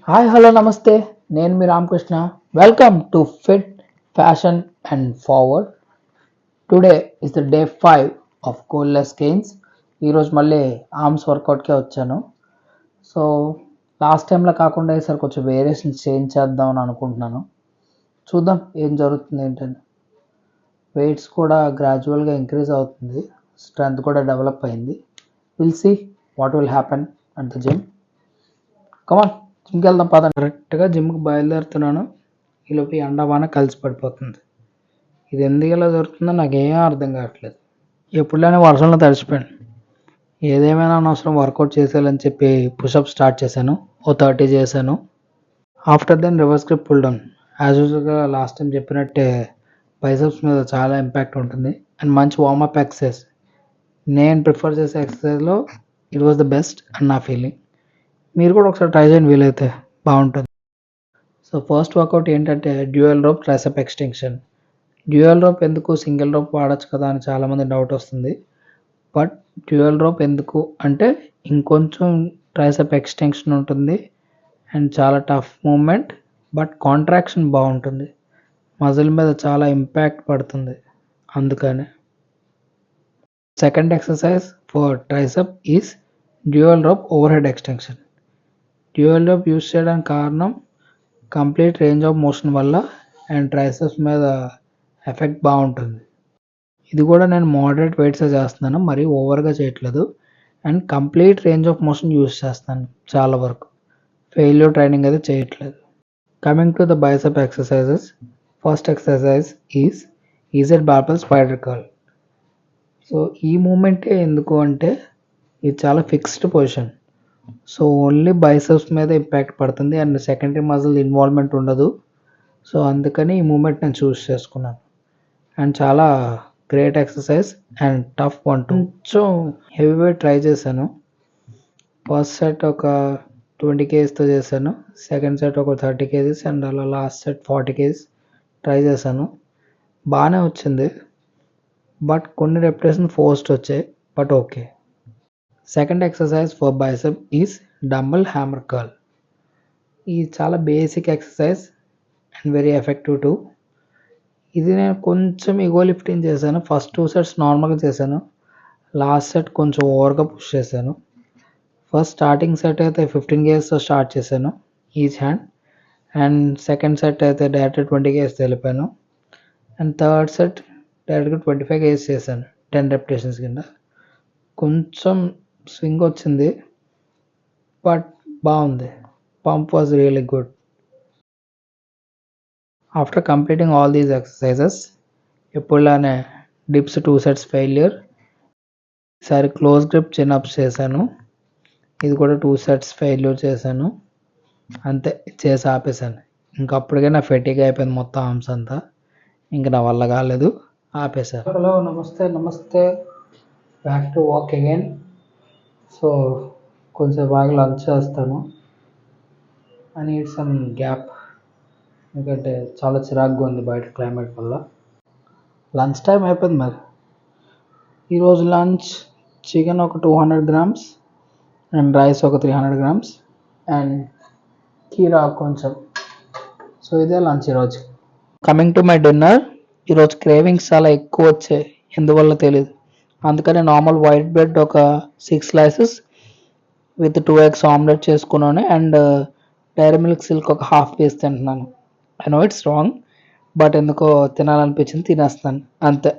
Hi hello నమస్తే, నేను మీ Ramakrishna. Welcome to fit fashion and forward. Today is the day 5 of colossal gains. ఈరోజు మళ్ళీ ఆర్మ్స్ వర్కౌట్కే వచ్చాను. సో లాస్ట్ టైంలో కాకుండా ఈసారి కొంచెం వేరియేషన్ చేంజ్ చేద్దాం అని అనుకుంటున్నాను. చూద్దాం ఏం జరుగుతుంది ఏంటని. వెయిట్స్ కూడా గ్రాడ్యువల్గా ఇంక్రీజ్ అవుతుంది, స్ట్రెంత్ కూడా డెవలప్ అయింది. Will see what will happen at the gym. Come on, జిమ్కి వెళ్దాం పదండి. కరెక్ట్గా జిమ్కి బయలుదేరుతున్నాను, ఈలోపు ఎండవాన కలిసి పడిపోతుంది. ఇది ఎందుకు ఇలా జరుగుతుందో నాకేం అర్థం కావట్లేదు. ఎప్పుడులేని వర్షంలో తడిచిపోయాను. ఏదేమైనా అనవసరం వర్కౌట్ చేసేయాలని చెప్పి పుషప్ స్టార్ట్ చేశాను. 30 చేశాను. After then reverse grip pull down. As యూజువల్గా లాస్ట్ టైం చెప్పినట్టే బైసెప్స్ మీద చాలా ఇంపాక్ట్ ఉంటుంది అండ్ మంచి వార్మప్ ఎక్సర్సైజ్. నేను ప్రిఫర్ చేసే ఎక్సర్సైజ్లో ఇట్ వాజ్ ద బెస్ట్ అని నా ఫీలింగ్. మీరు కూడా ఒకసారి ట్రై చేయండి, వీలైతే బాగుంటుంది. సో ఫస్ట్ వర్కౌట్ ఏంటంటే dual rope tricep extension. Dual rope ఎందుకు, సింగిల్ రోప్ వాడచ్చు కదా అని చాలామంది డౌట్ వస్తుంది. బట్ డ్యూయల్ రోప్ ఎందుకు అంటే ఇంకొంచెం ట్రైసెప్ ఎక్స్టెన్షన్ ఉంటుంది అండ్ చాలా టఫ్ మూమెంట్, బట్ కాంట్రాక్షన్ బాగుంటుంది, మజిల్ మీద చాలా ఇంపాక్ట్ పడుతుంది. అందుకనే second exercise for tricep is dual rope over head extension. Dual rope use చేయడానికి కారణం కంప్లీట్ రేంజ్ ఆఫ్ మోషన్ వల్ల అండ్ ట్రైసెప్స్ మీద ఎఫెక్ట్ బాగుంటుంది. ఇది కూడా నేను మోడరేట్ వెయిట్స్ చేస్తున్నాను, మరీ ఓవర్గా చేయట్లేదు and complete range of motion use చేస్తాను చాలా వరకు. ఫెయిల్యూర్ ట్రైనింగ్ అయితే చేయట్లేదు. Coming to the bicep exercises, first exercise is EZ barbell spider curl. So ఈ మూమెంటే ఎందుకు అంటే ఇది చాలా fixed position. So only biceps మీద ఇంపాక్ట్ పడుతుంది అండ్ సెకండరీ మజిల్ ఇన్వాల్వ్మెంట్ ఉండదు. సో అందుకని ఈ మూమెంట్ నేను చూస్ చేసుకున్నాను అండ్ చాలా great exercise and tough one. కొంచెం హెవీ వెయిట్ ట్రై చేశాను. ఫస్ట్ సెట్ ఒక 20 kgsతో చేశాను, సెకండ్ సెట్ ఒక 30 kgs అండ్ అలా లాస్ట్ సెట్ 40 kgs ట్రై చేశాను. బాగానే వచ్చింది, బట్ కొన్ని రెపిటేషన్ ఫోర్స్డ్ వచ్చాయి, but okay. Second exercise for bicep is dumbbell hammer curl. ఇది చాలా basic exercise and very effective two. ఇది నేను కొంచెం ఈగో లిఫ్టింగ్ చేశాను. ఫస్ట్ 2 sets నార్మల్గా చేశాను, లాస్ట్ సెట్ కొంచెం ఓవర్గా పుష్ చేశాను. ఫస్ట్ స్టార్టింగ్ సెట్ అయితే 15 kgsతో స్టార్ట్ చేశాను each hand and second set అయితే డైరెక్ట్ 20 kgs వెళ్ళిపోయాను అండ్ థర్డ్ సెట్ డైరెక్ట్గా 25 kgs చేశాను 10 repetitions కింద. కొంచెం స్వింగ్ వచ్చింది, బట్ బాగుంది. Pump was really good. After completing all these exercises ఎప్పుడులానే డిప్స్ 2 sets ఫెయిల్యూర్. ఈసారి క్లోజ్ గ్రిప్ చిన్ అప్స్ చేశాను, ఇది కూడా 2 sets ఫెయిల్యూర్ చేశాను. అంతే, చేసి ఆపేశాను. ఇంకప్పటికే నా ఫెటిక్ అయిపోయింది మొత్తం ఆర్మ్స్ అంతా, ఇంకా నా వల్ల కాలేదు, ఆపేశాను. హలో నమస్తే, back to walk again. So కొంచెం బాగా లంచ్ చేస్తాను. ఐ నీడ్ సమ్ గ్యాప్, ఎందుకంటే చాలా చిరాకుగా ఉంది బయట క్లైమేట్ వల్ల. లంచ్ టైం అయిపోయింది. మరి ఈరోజు లంచ్ చికెన్ ఒక 200 grams అండ్ రైస్ ఒక 300 grams అండ్ కీరా కొంచెం. సో ఇదే లంచ్ ఈరోజు. కమింగ్ టు మై డిన్నర్, ఈరోజు క్రేవింగ్స్ చాలా ఎక్కువ వచ్చాయి, ఎందువల్ల తెలియదు. అందుకని నార్మల్ వైట్ బ్రెడ్ ఒక 6 slices విత్ 2 eggs ఆమ్లెట్ చేసుకున్నాను అండ్ డైరీ మిల్క్ సిల్క్ ఒక హాఫ్ పీస్ తింటున్నాను. I know it's wrong, but ఎందుకో తినాలనిపించింది, తినేస్తాను అంతే.